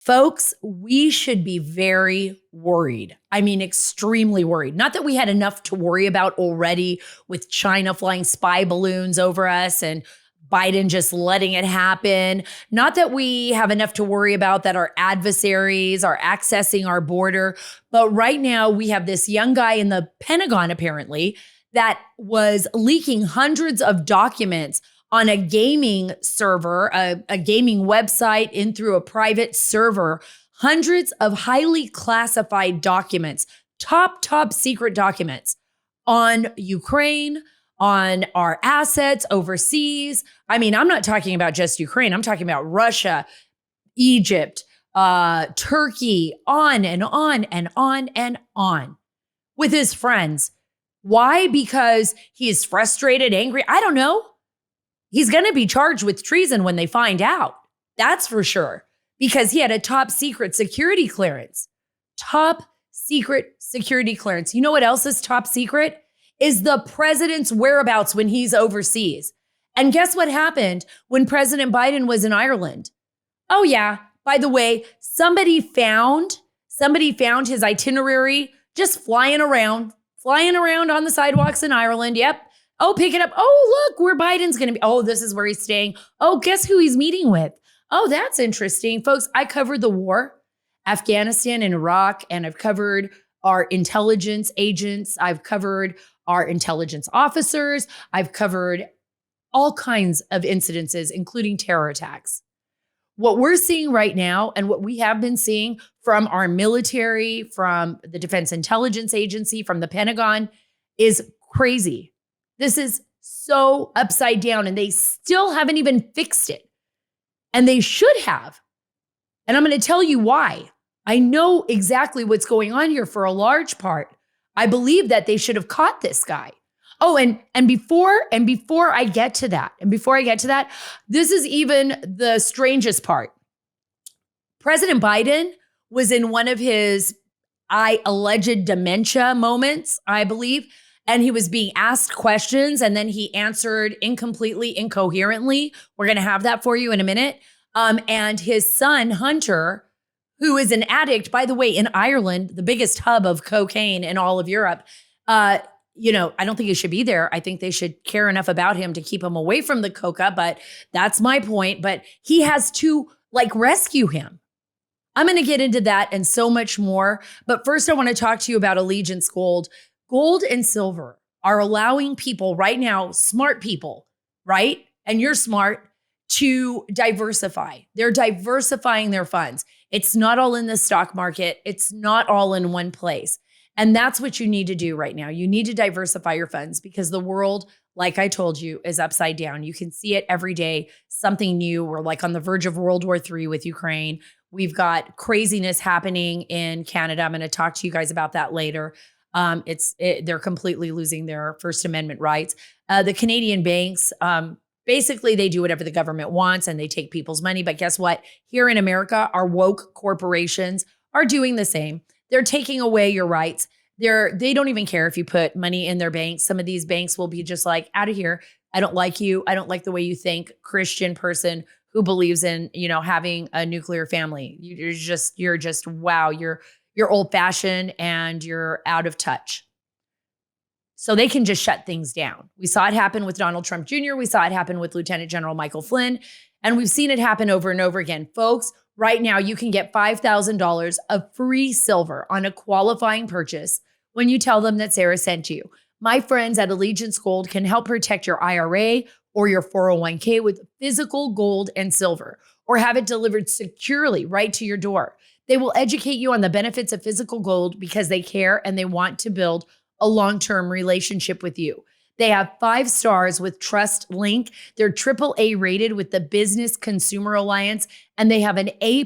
Folks, we should be very worried. I mean, extremely worried. Not that we had enough to worry about already with China flying spy balloons over us and Biden just letting it happen. Not that we have enough to worry about that our adversaries are accessing our border. But right now, we have this young guy in the Pentagon, apparently, that was leaking hundreds of documents on a gaming server, a gaming website in through a private server, hundreds of highly classified documents, top secret documents on Ukraine, on our assets overseas. I mean, I'm not talking about just Ukraine. I'm talking about Russia, Egypt, Turkey, on and on and on and on with his friends. Why? Because he is frustrated, angry. I don't know. He's going to be charged with treason when they find out. That's for sure. Because he had a top secret security clearance. Top secret security clearance. You know what else is top secret? Is the president's whereabouts when he's overseas. And guess what happened when President Biden was in Ireland? Oh yeah, by the way, somebody found his itinerary just flying around on the sidewalks in Ireland. Yep. Oh, pick it up. Oh, look, where Biden's going to be. Oh, this is where he's staying. Oh, guess who he's meeting with? Oh, that's interesting. Folks, I covered the war, Afghanistan and Iraq, and I've covered our intelligence agents. I've covered our intelligence officers. I've covered all kinds of incidences, including terror attacks. What we're seeing right now and what we have been seeing from our military, from the Defense Intelligence Agency, from the Pentagon is crazy. This is so upside down and they still haven't even fixed it. And they should have. And I'm going to tell you why. I know exactly what's going on here for a large part. I believe that they should have caught this guy. Oh, and before I get to that, this is even the strangest part. President Biden was in one of his alleged dementia moments, I believe, and he was being asked questions and then he answered incompletely, incoherently. We're going to have that for you in a minute. And his son, Hunter, who is an addict, by the way, in Ireland, the biggest hub of cocaine in all of Europe, I don't think he should be there. I think they should care enough about him to keep him away from the coca, but that's my point. But he has to rescue him. I'm going to get into that and so much more. But first, I want to talk to you about Allegiance Gold. Gold and silver are allowing people right now, smart people, right? And you're smart, to diversify. They're diversifying their funds. It's not all in the stock market. It's not all in one place. And that's what you need to do right now. You need to diversify your funds because the world, like I told you, is upside down. You can see it every day, something new. We're on the verge of World War III with Ukraine. We've got craziness happening in Canada. I'm going to talk to you guys about that later. They're completely losing their First Amendment rights. The Canadian banks, basically they do whatever the government wants and they take people's money. But guess what? Here in America, our woke corporations are doing the same. They're taking away your rights. They don't even care if you put money in their banks. Some of these banks will be just out of here. I don't like you. I don't like the way you think. Christian person who believes in, having a nuclear family. You're just wow. You're old fashioned and you're out of touch. So they can just shut things down. We saw it happen with Donald Trump Jr. We saw it happen with Lieutenant General Michael Flynn. And we've seen it happen over and over again. Folks, right now you can get $5,000 of free silver on a qualifying purchase when you tell them that Sara sent you. My friends at Allegiance Gold can help protect your IRA or your 401k with physical gold and silver, or have it delivered securely right to your door. They will educate you on the benefits of physical gold because they care and they want to build a long-term relationship with you. They have 5 stars with Trust Link. They're AAA rated with the Business Consumer Alliance, and they have an A+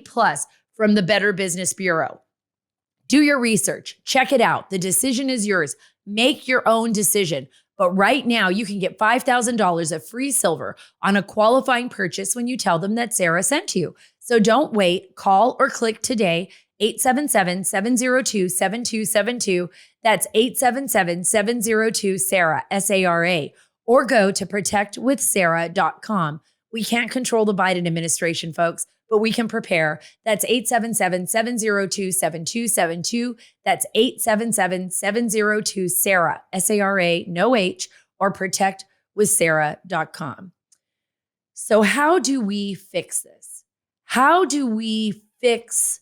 from the Better Business Bureau. Do your research. Check it out. The decision is yours. Make your own decision. But right now, you can get $5,000 of free silver on a qualifying purchase when you tell them that Sara sent you. So don't wait. Call or click today. 877-702-7272. That's 877-702-SARA, S-A-R-A. Or go to protectwithsara.com. We can't control the Biden administration, folks, but we can prepare. That's 877-702-7272. That's 877-702-SARA, SARA, no H, or protectwithsara.com. So how do we fix this? How do we fix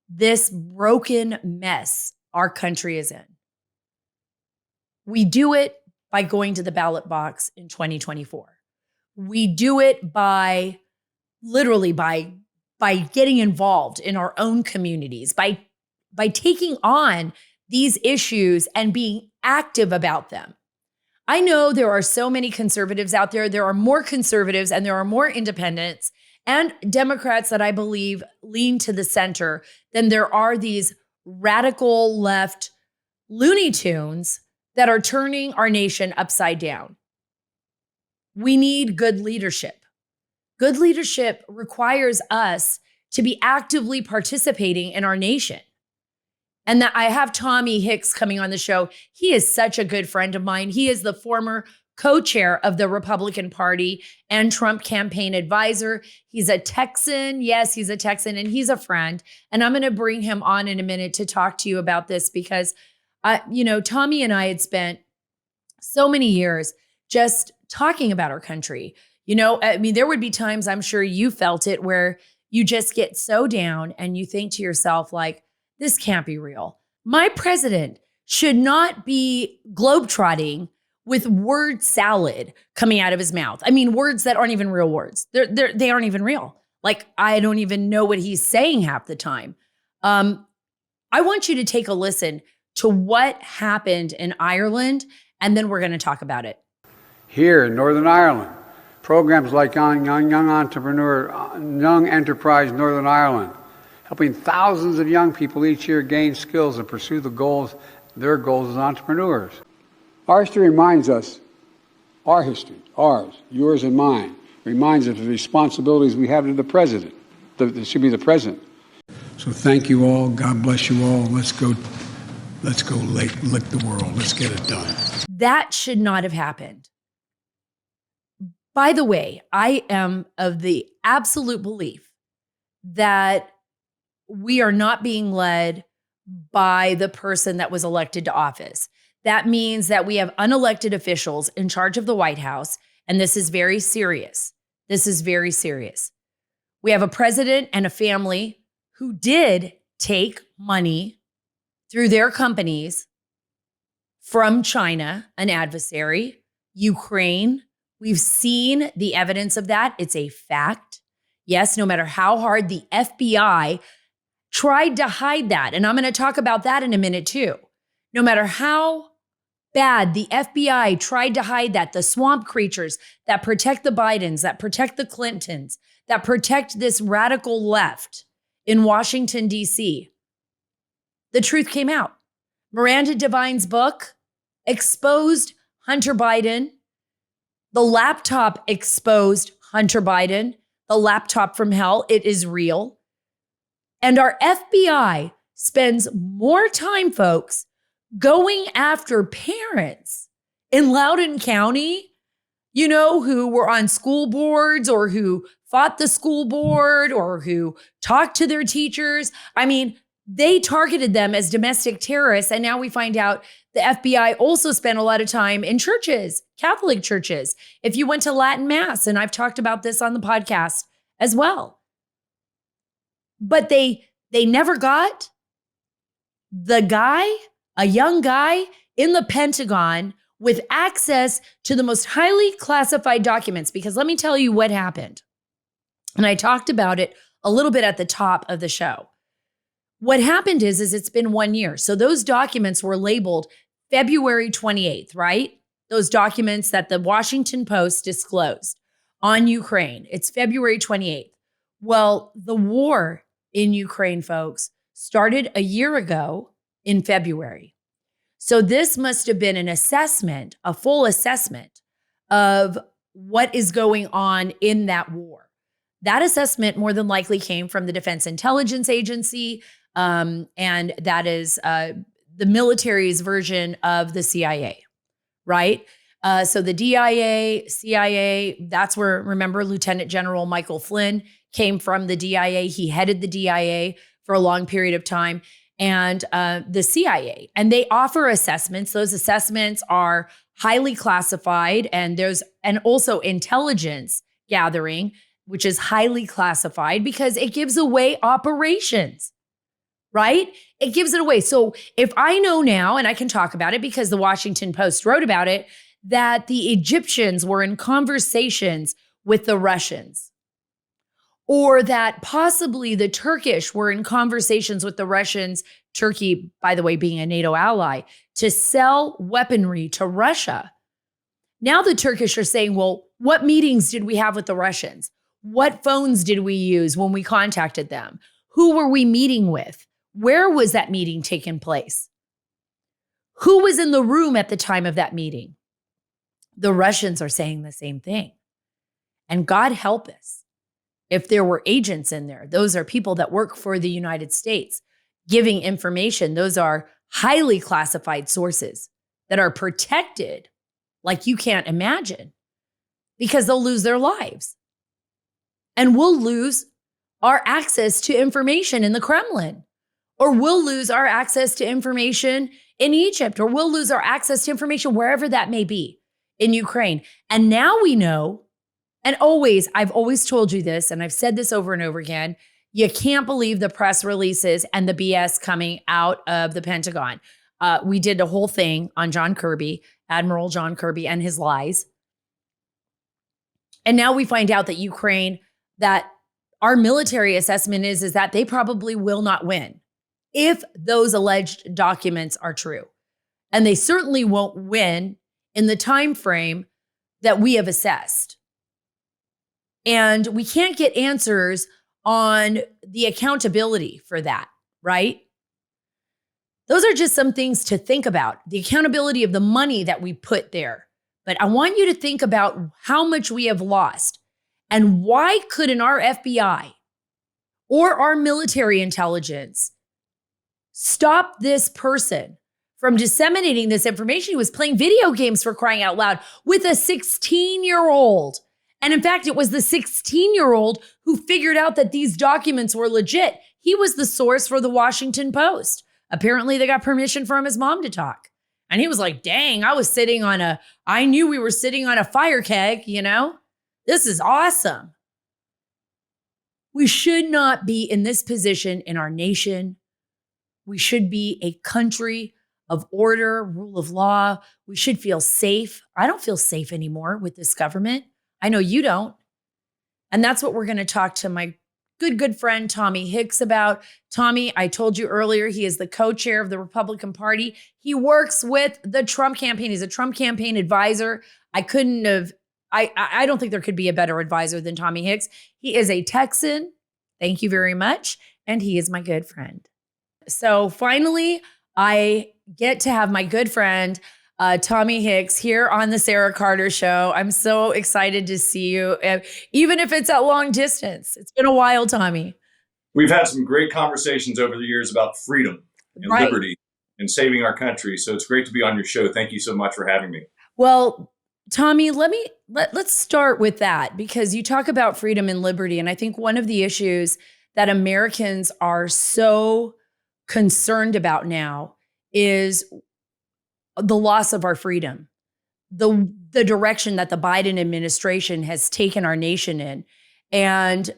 this broken mess our country is in? We do it by going to the ballot box in 2024. We do it by literally by getting involved in our own communities, by taking on these issues and being active about them. I know there are so many conservatives out there. There are more conservatives and there are more independents and Democrats that I believe lean to the center than there are these radical left Looney Tunes that are turning our nation upside down. We need good leadership. Good leadership requires us to be actively participating in our nation. And that I have Tommy Hicks coming on the show. He is such a good friend of mine. He is the former co-chair of the Republican Party and Trump campaign advisor. He's a Texan. Yes, he's a Texan and he's a friend. And I'm going to bring him on in a minute to talk to you about this because, Tommy and I had spent so many years just talking about our country. There would be times, I'm sure you felt it, where you just get so down and you think to yourself, like, this can't be real. My president should not be globetrotting with word salad coming out of his mouth. I mean, words that aren't even real words. They aren't even real. Like, I don't even know what he's saying half the time. I want you to take a listen to what happened in Ireland, and then we're going to talk about it. Here in Northern Ireland, programs like Young Enterprise Northern Ireland, helping thousands of young people each year gain skills and pursue their goals as entrepreneurs. Our history reminds us, ours, yours and mine, reminds us of the responsibilities we have to the president. It should be the president. So thank you all. God bless you all. Let's go lick the world. Let's get it done. That should not have happened. By the way, I am of the absolute belief that we are not being led by the person that was elected to office. That means that we have unelected officials in charge of the White House, and this is very serious. This is very serious. We have a president and a family who did take money through their companies from China, an adversary, Ukraine. We've seen the evidence of that. It's a fact. Yes, no matter how hard the FBI tried to hide that, and I'm going to talk about that in a minute too. No matter how bad the FBI tried to hide that, the swamp creatures that protect the Bidens, that protect the Clintons, that protect this radical left in Washington, D.C., the truth came out. Miranda Devine's book exposed Hunter Biden. The laptop exposed Hunter Biden, the laptop from hell. It is real. And our FBI spends more time, folks, going after parents in Loudoun County, who were on school boards or who fought the school board or who talked to their teachers. I mean, they targeted them as domestic terrorists. And now we find out the FBI also spent a lot of time in churches, Catholic churches. If you went to Latin Mass, and I've talked about this on the podcast as well. But they never got the guy, a young guy in the Pentagon with access to the most highly classified documents. Because let me tell you what happened. And I talked about it a little bit at the top of the show. What happened is it's been 1 year. So those documents were labeled February 28th, right? Those documents that the Washington Post disclosed on Ukraine. It's February 28th. Well, the war in Ukraine, folks, started a year ago in February. So this must have been an assessment, a full assessment of what is going on in that war. That assessment more than likely came from the Defense Intelligence Agency, and that is the military's version of the CIA, right? So the DIA, CIA, that's where, remember, Lieutenant General Michael Flynn came from the DIA. He headed the DIA for a long period of time, and the CIA. And they offer assessments. Those assessments are highly classified, and also intelligence gathering, which is highly classified because it gives away operations, right? It gives it away. So if I know now, and I can talk about it because the Washington Post wrote about it, that the Egyptians were in conversations with the Russians, or that possibly the Turkish were in conversations with the Russians, Turkey, by the way, being a NATO ally, to sell weaponry to Russia. Now the Turkish are saying, well, what meetings did we have with the Russians? What phones did we use when we contacted them? Who were we meeting with? Where was that meeting taking place? Who was in the room at the time of that meeting? The Russians are saying the same thing. And God help us if there were agents in there. Those are people that work for the United States giving information. Those are highly classified sources that are protected like you can't imagine, because they'll lose their lives. And we'll lose our access to information in the Kremlin, or we'll lose our access to information in Egypt, or we'll lose our access to information wherever that may be in Ukraine. And now we know, and I've always told you this, and I've said this over and over again, you can't believe the press releases and the BS coming out of the Pentagon. We did a whole thing on John Kirby, Admiral John Kirby, and his lies. And now we find out that Ukraine, that our military assessment is that they probably will not win if those alleged documents are true. And they certainly won't win in the time frame that we have assessed. And we can't get answers on the accountability for that, right? Those are just some things to think about. The accountability of the money that we put there. But I want you to think about how much we have lost, and why couldn't our FBI or our military intelligence stop this person from disseminating this information? He was playing video games, for crying out loud, with a 16-year-old. And in fact, it was the 16-year-old who figured out that these documents were legit. He was the source for the Washington Post. Apparently, they got permission from his mom to talk. And he was like, dang, I knew we were sitting on a fire keg, This is awesome. We should not be in this position in our nation. We should be a country of order, rule of law. We should feel safe. I don't feel safe anymore with this government. I know you don't. And that's what we're going to talk to my good friend, Tommy Hicks, about. Tommy, I told you earlier, he is the co-chair of the Republican Party. He works with the Trump campaign. He's a Trump campaign advisor. I don't think there could be a better advisor than Tommy Hicks. He is a Texan. Thank you very much. And he is my good friend. So finally, I get to have my good friend, Tommy Hicks, here on the Sara Carter Show. I'm so excited to see you, even if it's at long distance. It's been a while, Tommy. We've had some great conversations over the years about freedom and liberty and saving our country. So it's great to be on your show. Thank you so much for having me. Well, Tommy, let's start with that, because you talk about freedom and liberty. And I think one of the issues that Americans are so concerned about now is the loss of our freedom, the direction that the Biden administration has taken our nation in. And,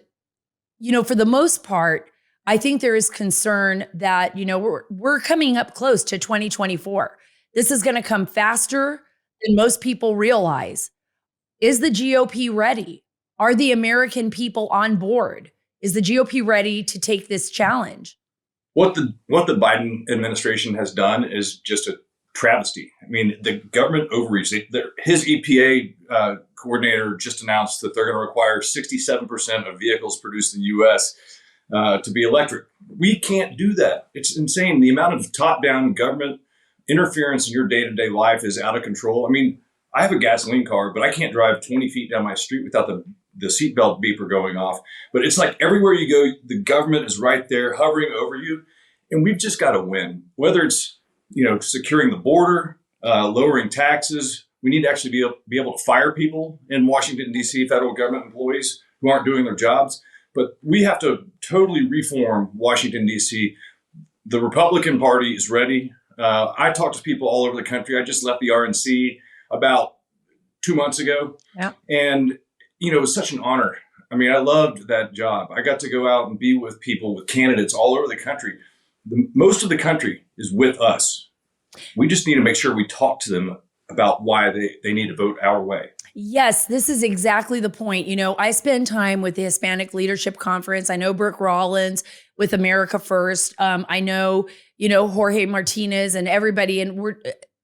for the most part, I think there is concern that, we're coming up close to 2024. This is going to come faster than most people realize. Is the GOP ready? Are the American people on board? Is the GOP ready to take this challenge? What the Biden administration has done is just a travesty. I mean, the government overreach. His EPA coordinator just announced that they're going to require 67% of vehicles produced in the U.S. To be electric. We can't do that. It's insane. The amount of top-down government interference in your day-to-day life is out of control. I mean, I have a gasoline car, but I can't drive 20 feet down my street without the seatbelt beeper going off. But it's like everywhere you go, the government is right there hovering over you. And we've just got to win, whether it's securing the border, lowering taxes. We need to actually be able to fire people in Washington, D.C., federal government employees who aren't doing their jobs. But we have to totally reform Washington, D.C. The Republican Party is ready. I talk to people all over the country. I just left the RNC about 2 months ago. Yeah. And, it was such an honor. I mean, I loved that job. I got to go out and be with people, with candidates all over the country. Most of the country is with us. We just need to make sure we talk to them about why they need to vote our way. Yes, this is exactly the point. I spend time with the Hispanic Leadership Conference. I know Brooke Rollins with America First. I know, Jorge Martinez and everybody. And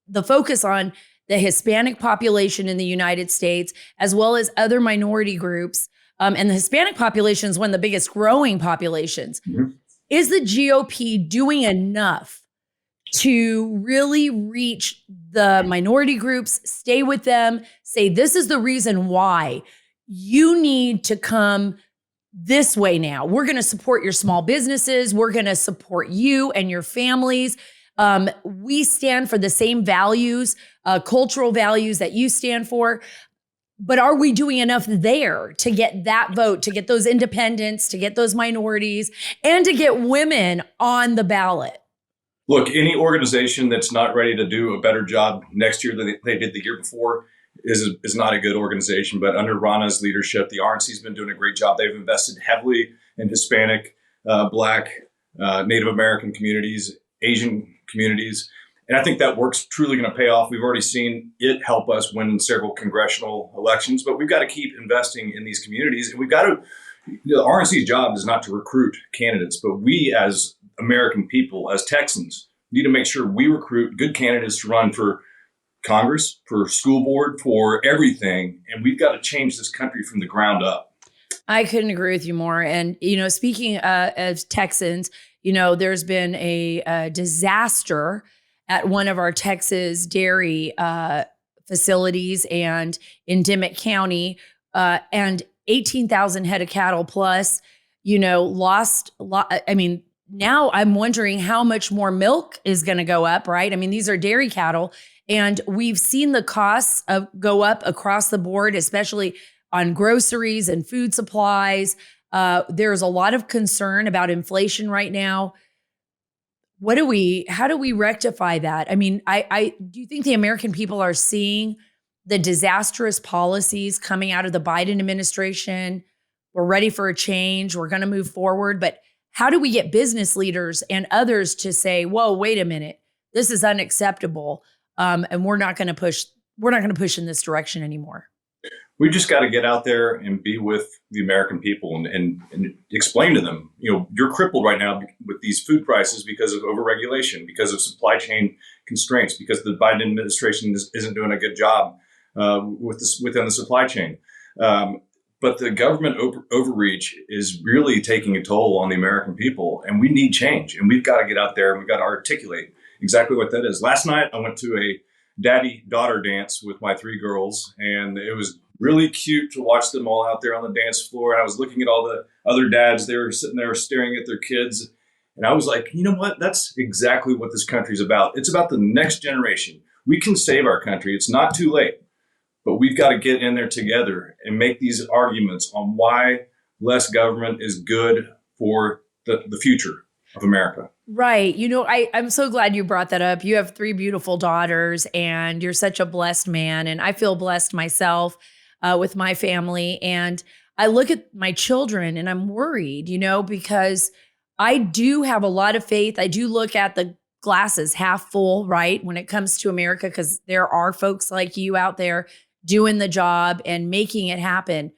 the focus on the Hispanic population in the United States, as well as other minority groups. And the Hispanic population is one of the biggest growing populations. Mm-hmm. Is the GOP doing enough to really reach the minority groups, stay with them, say, this is the reason why you need to come this way now. We're going to support your small businesses. We're going to support you and your families. We stand for the same values, cultural values that you stand for. But are we doing enough there to get that vote, to get those independents, to get those minorities, and to get women on the ballot? Look, any organization that's not ready to do a better job next year than they did the year before is not a good organization. But under Rana's leadership, the RNC's been doing a great job. They've invested heavily in Hispanic, Black, Native American communities, Asian communities. And I think that work's truly going to pay off. We've already seen it help us win several congressional elections, but we've got to keep investing in these communities. And we've got to, the RNC's job is not to recruit candidates, but we as American people, as Texans, need to make sure we recruit good candidates to run for Congress, for school board, for everything. And we've got to change this country from the ground up. I couldn't agree with you more. And, speaking of Texans, there's been a disaster at one of our Texas dairy facilities and in Dimmitt County, and 18,000 head of cattle plus, lost. Now I'm wondering how much more milk is going to go up, right? I mean, these are dairy cattle, and we've seen the costs go up across the board, especially on groceries and food supplies. There's a lot of concern about inflation right now. How do we rectify that? I mean, I do you think the American people are seeing the disastrous policies coming out of the Biden administration? We're ready for a change. We're going to move forward. But how do we get business leaders and others to say, whoa, wait a minute, this is unacceptable. And we're not going to push in this direction anymore. We just got to get out there and be with the American people and explain to them, you're crippled right now with these food prices because of overregulation, because of supply chain constraints, because the Biden administration isn't doing a good job within the supply chain. But the government overreach is really taking a toll on the American people, and we need change. And we've got to get out there and we've got to articulate exactly what that is. Last night, I went to a daddy-daughter dance with my 3 girls, and it was really cute to watch them all out there on the dance floor. And I was looking at all the other dads. They were sitting there staring at their kids. And I was like, you know what? That's exactly what this country's about. It's about the next generation. We can save our country. It's not too late. But we've got to get in there together and make these arguments on why less government is good for the future of America. Right. I'm so glad you brought that up. You have 3 beautiful daughters and you're such a blessed man. And I feel blessed myself with my family. And I look at my children and I'm worried, because I do have a lot of faith. I do look at the glasses half full, right, when it comes to America, because there are folks like you out there doing the job and making it happen.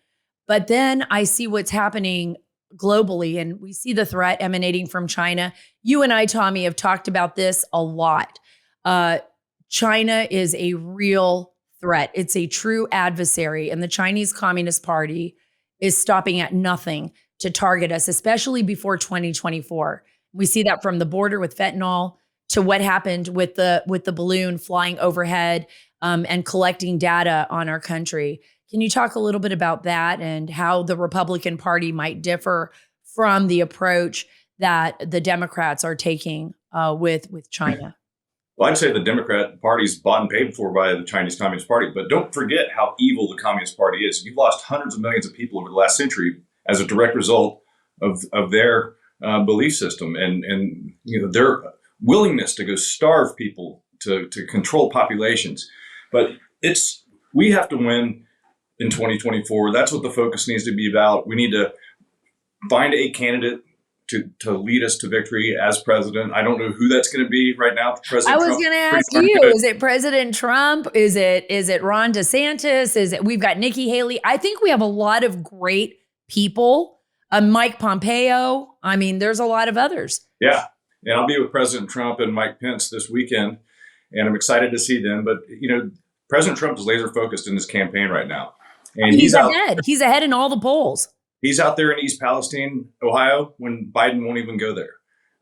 But then I see what's happening globally, and we see the threat emanating from China. You and I, Tommy, have talked about this a lot. China is a real threat. It's a true adversary, and the Chinese Communist Party is stopping at nothing to target us, especially before 2024. We see that from the border with fentanyl to what happened with the balloon flying overhead and collecting data on our country. Can you talk a little bit about that and how the Republican Party might differ from the approach that the Democrats are taking with China? Well, I'd say the Democrat Party's bought and paid for by the Chinese Communist Party, but don't forget how evil the Communist Party is. You've lost hundreds of millions of people over the last century as a direct result of their belief system and their willingness to go starve people to control populations. But we have to win in 2024. That's what the focus needs to be about. We need to find a candidate to lead us to victory as president. I don't know who that's going to be right now. I was going to ask you, is it President Trump? Is it Ron DeSantis? We've got Nikki Haley. I think we have a lot of great people. Mike Pompeo. I mean, there's a lot of others. Yeah. And I'll be with President Trump and Mike Pence this weekend, and I'm excited to see them. But, President Trump is laser focused in his campaign right now. And he's ahead. He's ahead in all the polls. He's out there in East Palestine, Ohio, when Biden won't even go there.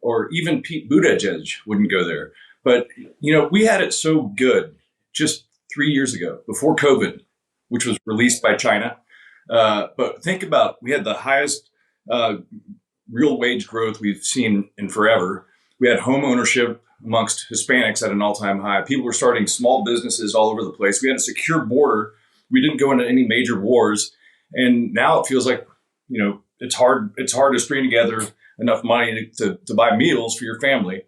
Or even Pete Buttigieg wouldn't go there. But, we had it so good just 3 years ago, before COVID, which was released by China. But think about, we had the highest real wage growth we've seen in forever. We had home ownership amongst Hispanics at an all-time high. People were starting small businesses all over the place. We had a secure border. We didn't go into any major wars. And now it feels like, it's hard to string together enough money to buy meals for your family.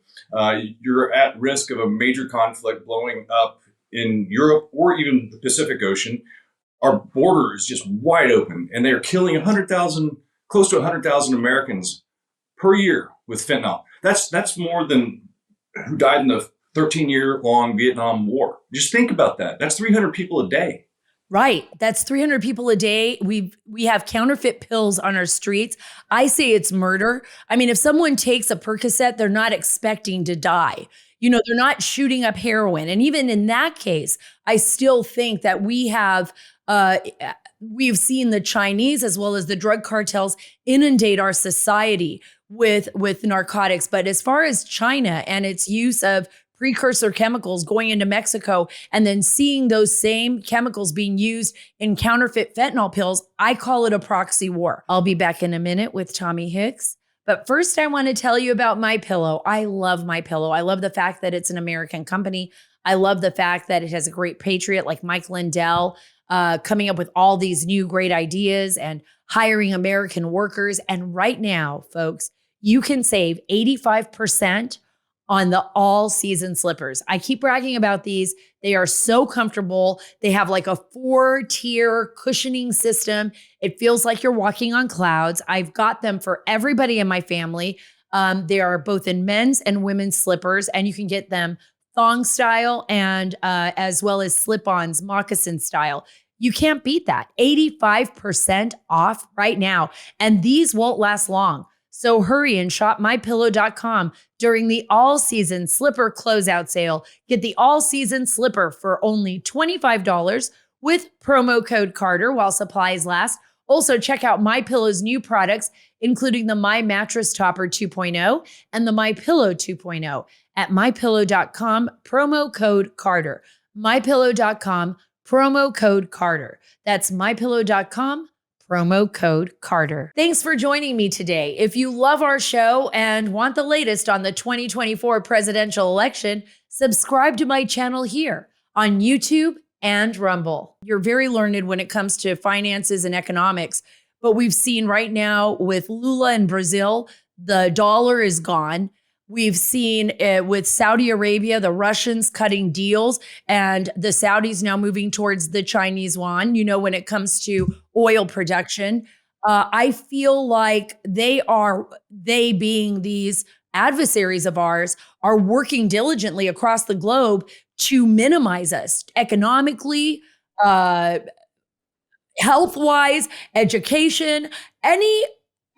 You're at risk of a major conflict blowing up in Europe or even the Pacific Ocean. Our border is just wide open, and they're killing close to 100,000 Americans per year with fentanyl. That's more than who died in the 13-year-long Vietnam War. Just think about that. That's 300 people a day. Right. That's 300 people a day. We have counterfeit pills on our streets. I say it's murder. I mean, if someone takes a Percocet, they're not expecting to die. They're not shooting up heroin. And even in that case, I still think that we've seen the Chinese as well as the drug cartels inundate our society with narcotics. But as far as China and its use of precursor chemicals going into Mexico and then seeing those same chemicals being used in counterfeit fentanyl pills, I call it a proxy war. I'll be back in a minute with Tommy Hicks. But first, I want to tell you about MyPillow. I love MyPillow. I love the fact that it's an American company. I love the fact that it has a great patriot like Mike Lindell coming up with all these new great ideas and hiring American workers. And right now, folks, you can save 85% on the all-season slippers. I keep bragging about these. They are so comfortable. They have like a 4-tier cushioning system. It feels like you're walking on clouds. I've got them for everybody in my family. They are both in men's and women's slippers, and you can get them thong style and as well as slip-ons, moccasin style. You can't beat that. 85% off right now. And these won't last long. So hurry and shop mypillow.com during the all-season slipper closeout sale. Get the all-season slipper for only $25 with promo code Carter while supplies last. Also, check out MyPillow's new products, including the My Mattress Topper 2.0 and the MyPillow 2.0 at mypillow.com, promo code Carter. mypillow.com, promo code Carter. That's mypillow.com. Promo code Carter. Thanks for joining me today. If you love our show and want the latest on the 2024 presidential election, subscribe to my channel here on YouTube and Rumble. You're very learned when it comes to finances and economics, but we've seen right now with Lula in Brazil, the dollar is gone. We've seen with Saudi Arabia, the Russians cutting deals and the Saudis now moving towards the Chinese yuan, when it comes to oil production. I feel like they being these adversaries of ours, are working diligently across the globe to minimize us economically, health-wise, education, any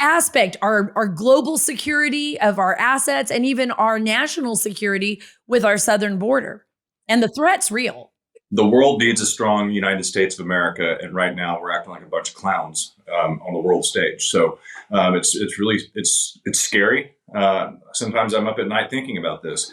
aspect, our global security of our assets, and even our national security with our southern border. And the threat's real. The world needs a strong United States of America, and right now we're acting like a bunch of clowns on the world stage. So it's really scary. Sometimes I'm up at night thinking about this,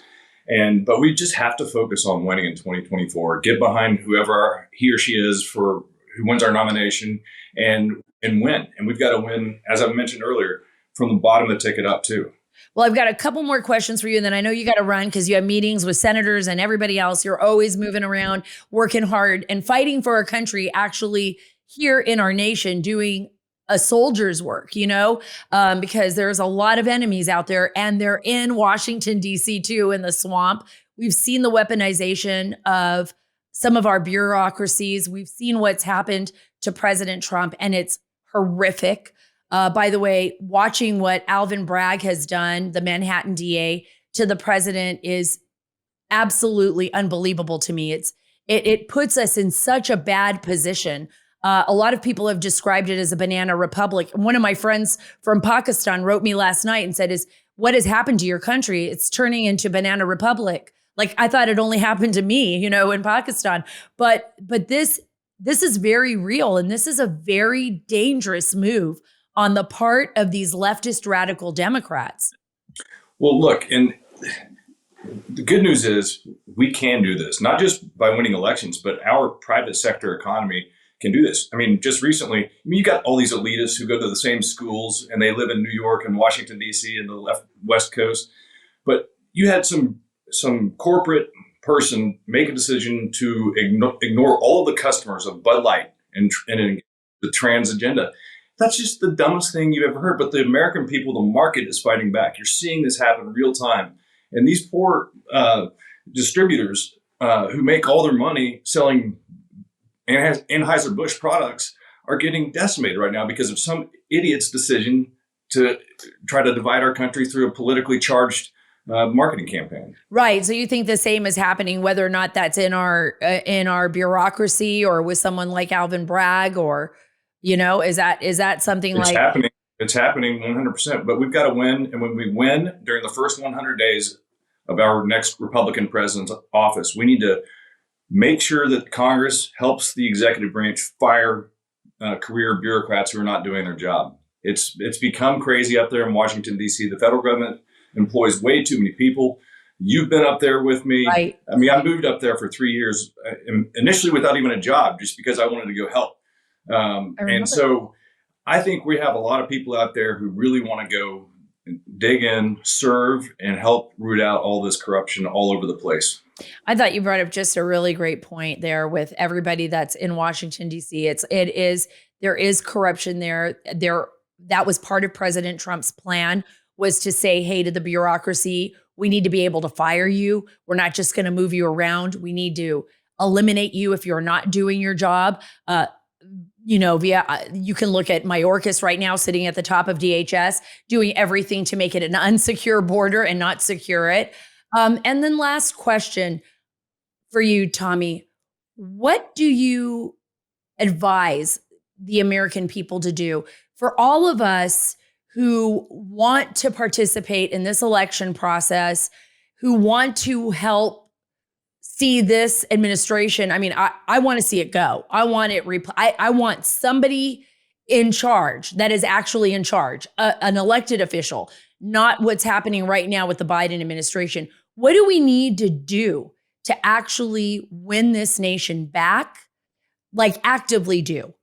but we just have to focus on winning in 2024. Get behind whoever he or she is for who wins our nomination, and win. And we've got to win, as I mentioned earlier, from the bottom of the ticket up too. Well, I've got a couple more questions for you, and then I know you got to run because you have meetings with senators and everybody else. You're always moving around, working hard and fighting for our country, actually here in our nation, doing a soldier's work, because there's a lot of enemies out there, and they're in Washington, D.C. too, in the swamp. We've seen the weaponization of some of our bureaucracies. We've seen what's happened to President Trump, and it's horrific. By the way, watching what Alvin Bragg has done, the Manhattan DA, to the president is absolutely unbelievable to me. It puts us in such a bad position. A lot of people have described it as a banana republic. One of my friends from Pakistan wrote me last night and said, what has happened to your country? It's turning into banana republic. Like, I thought it only happened to me, in Pakistan. But this is very real. And this is a very dangerous move on the part of these leftist radical Democrats. Well, look, and the good news is we can do this, not just by winning elections, but our private sector economy can do this. I mean, just recently, you got all these elitists who go to the same schools and they live in New York and Washington, D.C. and the West Coast. But you had some corporate person make a decision to ignore all of the customers of Bud Light and the trans agenda. That's just the dumbest thing you've ever heard. But the American people, the market is fighting back. You're seeing this happen real time. And these poor distributors who make all their money selling Anheuser-Busch products are getting decimated right now because of some idiot's decision to try to divide our country through a politically charged marketing campaign. Right. So you think the same is happening, whether or not that's in our bureaucracy or with someone like Alvin Bragg, or, is that something it's like happening? It's happening 100%. But we've got to win. And when we win during the first 100 days of our next Republican president's office, we need to make sure that Congress helps the executive branch fire career bureaucrats who are not doing their job. It's become crazy up there in Washington, D.C. The federal government employs way too many people. You've been up there with me. Right. I mean, I moved up there for 3 years, initially without even a job, just because I wanted to go help. And so I think we have a lot of people out there who really want to go dig in, serve, and help root out all this corruption all over the place. I thought you brought up just a really great point there with everybody that's in Washington, D.C. There is corruption there. That was part of President Trump's plan, was to say, hey, to the bureaucracy, we need to be able to fire you. We're not just going to move you around. We need to eliminate you if you're not doing your job. You can look at Mayorkas right now sitting at the top of DHS, doing everything to make it an unsecure border and not secure it. And then last question for you, Tommy, what do you advise the American people to do for all of us who want to participate in this election process, who want to help see this administration? I mean, I want to see it go. I want it. I want somebody in charge that is actually in charge, an elected official, not what's happening right now with the Biden administration. What do we need to do to actually win this nation back? Like, actively do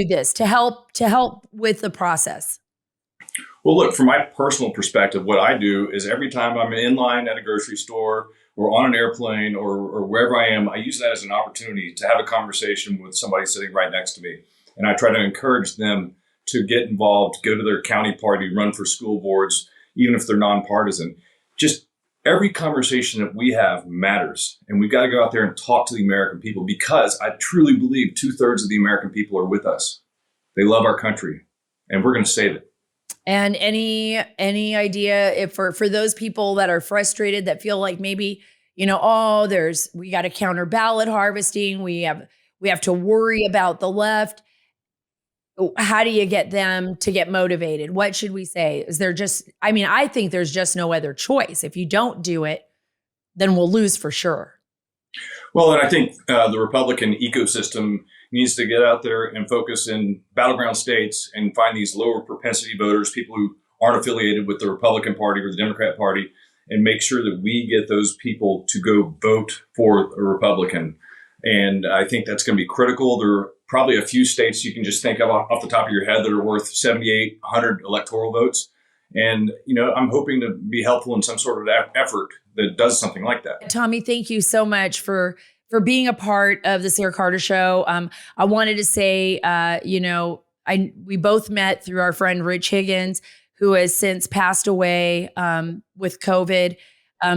this to help with the process? Well, look, from my personal perspective, what I do is every time I'm in line at a grocery store or on an airplane or wherever I am, I use that as an opportunity to have a conversation with somebody sitting right next to me. And I try to encourage them to get involved, go to their county party, run for school boards, even if they're nonpartisan. Just every conversation that we have matters. And we've got to go out there and talk to the American people, because I truly believe 2/3 of the American people are with us. They love our country, and we're going to save it. And any idea if for those people that are frustrated, that feel like maybe, we got to counter ballot harvesting, we have to worry about the left. How do you get them to get motivated? What should we say? Is there I think there's just no other choice. If you don't do it, then we'll lose for sure. Well, and I think the Republican ecosystem needs to get out there and focus in battleground states and find these lower propensity voters, people who aren't affiliated with the Republican Party or the Democrat Party, and make sure that we get those people to go vote for a Republican. And I think that's going to be critical. There are probably a few states you can just think of off the top of your head that are worth 78, 100 electoral votes. And, I'm hoping to be helpful in some sort of effort that does something like that. Tommy, thank you so much for being a part of the Sarah Carter Show. I wanted to say, we both met through our friend Rich Higgins, who has since passed away with COVID.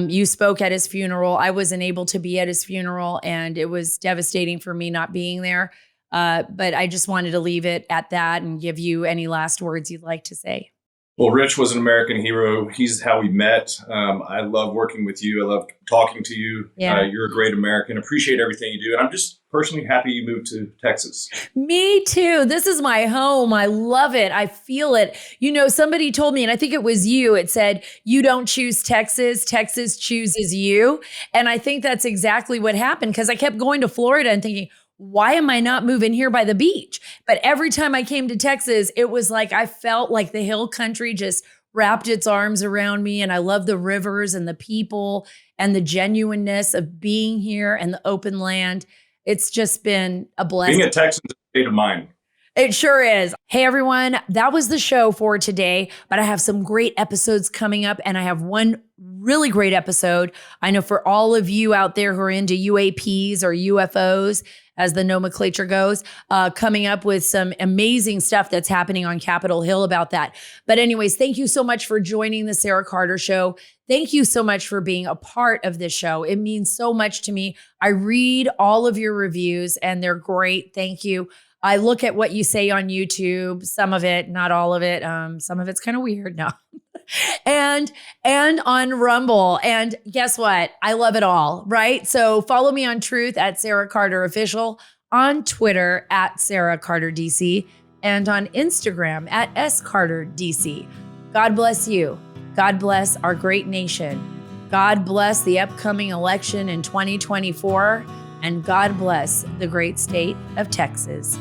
You spoke at his funeral. I wasn't able to be at his funeral, and it was devastating for me not being there. But I just wanted to leave it at that and give you any last words you'd like to say. Well, Rich was an American hero. He's how we met. I love working with you. I love talking to you. Yeah. You're a great American. Appreciate everything you do. And I'm just personally happy you moved to Texas. Me too. This is my home. I love it. I feel it. You know, somebody told me, and I think it was you, it said, you don't choose Texas, Texas chooses you. And I think that's exactly what happened, because I kept going to Florida and thinking, why am I not moving here by the beach? But every time I came to Texas, it was like I felt like the hill country just wrapped its arms around me. And I love the rivers and the people and the genuineness of being here and the open land. It's just been a blessing. Being a Texan is a state of mind. It sure is. Hey, everyone, that was the show for today, but I have some great episodes coming up, and I have one really great episode. I know for all of you out there who are into UAPs or UFOs, as the nomenclature goes, coming up with some amazing stuff that's happening on Capitol Hill about that. But anyways, thank you so much for joining the Sara Carter Show. Thank you so much for being a part of this show. It means so much to me. I read all of your reviews, and they're great. Thank you. I look at what you say on YouTube, some of it, not all of it. Some of it's kind of weird. No. and on Rumble. And guess what? I love it all, right? So follow me on Truth at Sara Carter Official, on Twitter at Sara Carter DC, and on Instagram at SCarterDC. God bless you. God bless our great nation. God bless the upcoming election in 2024. And God bless the great state of Texas.